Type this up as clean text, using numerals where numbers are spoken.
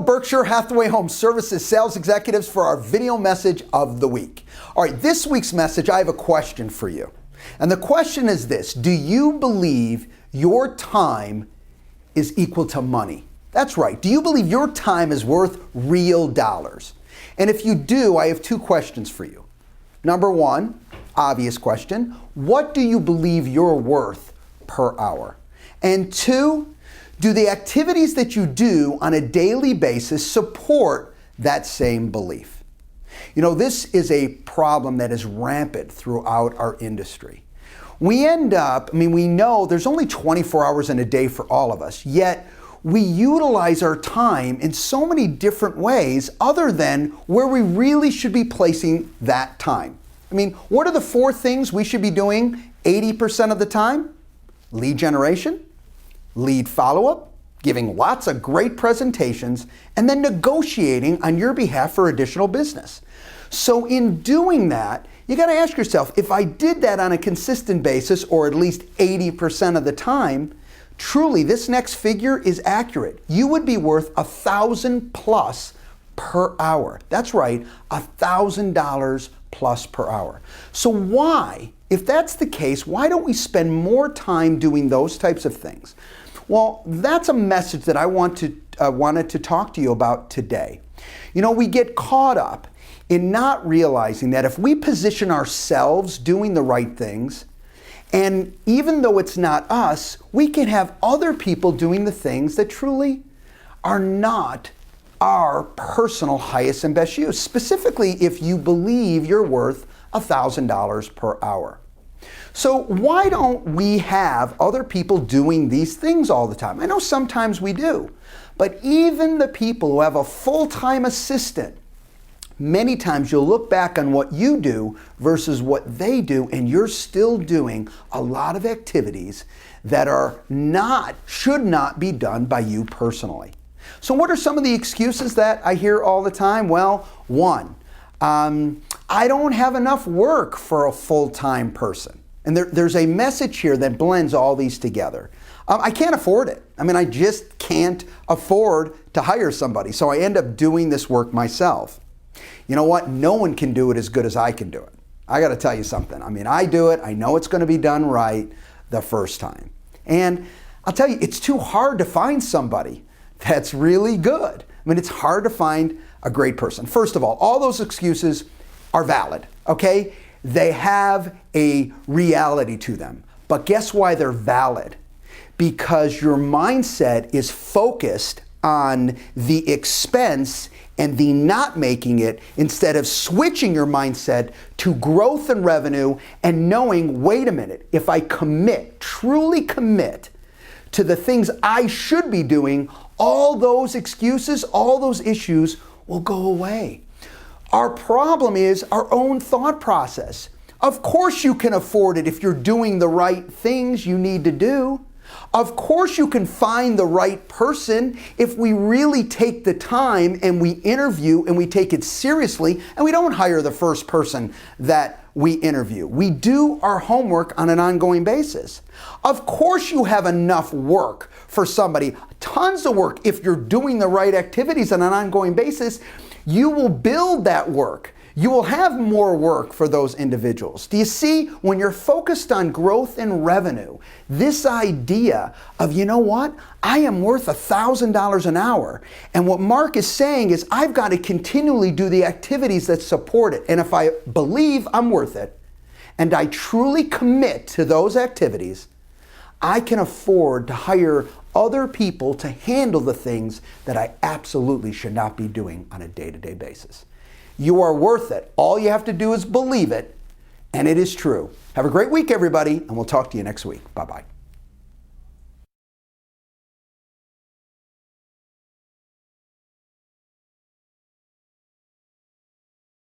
Berkshire Hathaway Home Services sales executives, for our video message of the week. All right, this week's message, I have a question for you. And the question is this: do you believe your time is equal to money? That's right. Do you believe your time is worth real dollars? And if you do, I have two questions for you. Number one, obvious question: what do you believe you're worth per hour? And two, do the activities that you do on a daily basis support that same belief? You know, this is a problem that is rampant throughout our industry. We end up, we know there's only 24 hours in a day for all of us, yet we utilize our time in so many different ways other than where we really should be placing that time. What are the four things we should be doing 80% of the time? Lead generation, lead follow-up, giving lots of great presentations, and then negotiating on your behalf for additional business. So in doing that, you got to ask yourself, if I did that on a consistent basis, or at least 80% of the time, truly this next figure is accurate. You would be worth $1,000 plus per hour. That's right, $1,000 plus per hour. So why, if that's the case, why don't we spend more time doing those types of things? Well, that's a message that I wanted to talk to you about today. You know, we get caught up in not realizing that if we position ourselves doing the right things, and even though it's not us, we can have other people doing the things that truly are not our personal highest and best use, specifically if you believe you're worth $1,000 per hour. So why don't we have other people doing these things all the time? I know sometimes we do, but even the people who have a full-time assistant, many times you'll look back on what you do versus what they do, and you're still doing a lot of activities that should not be done by you personally. So what are some of the excuses that I hear all the time? Well, one, I don't have enough work for a full-time person. And there's a message here that blends all these together. I can't afford it. I just can't afford to hire somebody. So I end up doing this work myself. You know what? No one can do it as good as I can do it. I got to tell you something. I do it. I know it's going to be done right the first time. And I'll tell you, it's too hard to find somebody that's really good. It's hard to find a great person. First of all those excuses are valid, okay? They have a reality to them. But guess why they're valid? Because your mindset is focused on the expense and the not making it, instead of switching your mindset to growth and revenue and knowing, wait a minute, if I truly commit to the things I should be doing, all those excuses, all those issues will go away. Our problem is our own thought process. Of course you can afford it if you're doing the right things you need to do. Of course you can find the right person if we really take the time and we interview and we take it seriously, and we don't hire the first person that we interview. We do our homework on an ongoing basis. Of course you have enough work for somebody, tons of work. If you're doing the right activities on an ongoing basis, you will build that work. You will have more work for those individuals. Do you see, when you're focused on growth and revenue, this idea of, you know what, I am worth $1,000 an hour. And what Mark is saying is I've got to continually do the activities that support it. And if I believe I'm worth it, and I truly commit to those activities, I can afford to hire other people to handle the things that I absolutely should not be doing on a day-to-day basis. You are worth it. All you have to do is believe it, and it is true. Have a great week, everybody, and we'll talk to you next week. Bye-bye.